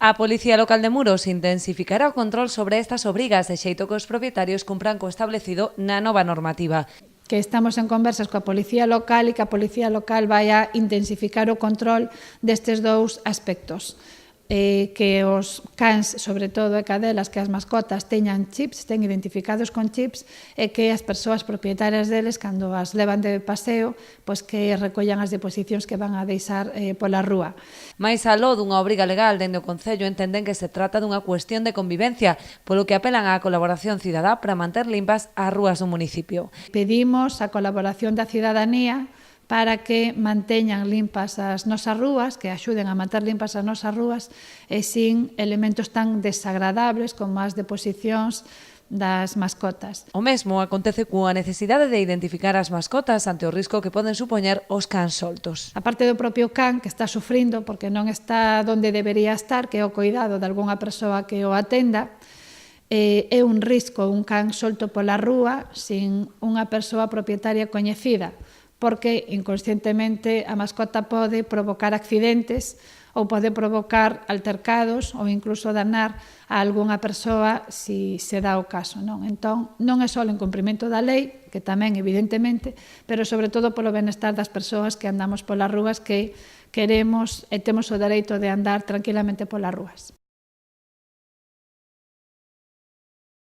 A Policía Local de Muros intensificará o control sobre estas obrigas de xeito que os propietarios cumpran co establecido na nova normativa. Que estamos en conversas coa Policía Local e que a Policía Local vai a intensificar o control destes dous aspectos. Que os cans, sobre todo, e cadelas, que as mascotas teñan chips, estén identificados con chips, e que as persoas propietarias deles, cando as levan de paseo, pois que recollan as deposicións que van a deixar pola rúa. Mais aló dunha obriga legal, dende o Concello entenden que se trata dunha cuestión de convivencia, polo que apelan á colaboración cidadá para manter limpas as rúas do municipio. Pedimos a colaboración da cidadanía para que manteñan limpas as nosas rúas, que axuden a manter limpas as nosas rúas e sin elementos tan desagradables como as deposicións das mascotas. O mesmo acontece coa necesidade de identificar as mascotas ante o risco que poden supoñer os cans soltos. A parte do propio can que está sufrindo porque non está onde debería estar, que é o cuidado de algunha persoa que o atenda, é un risco un can solto pola rúa sin unha persoa propietaria coñecida, porque inconscientemente a mascota pode provocar accidentes ou pode provocar altercados ou incluso danar a algunha persoa se dá o caso. Entón, non é só o incumprimento da lei, que tamén evidentemente, pero sobre todo polo benestar das persoas que andamos polas rúas, que queremos e temos o dereito de andar tranquilamente polas rúas.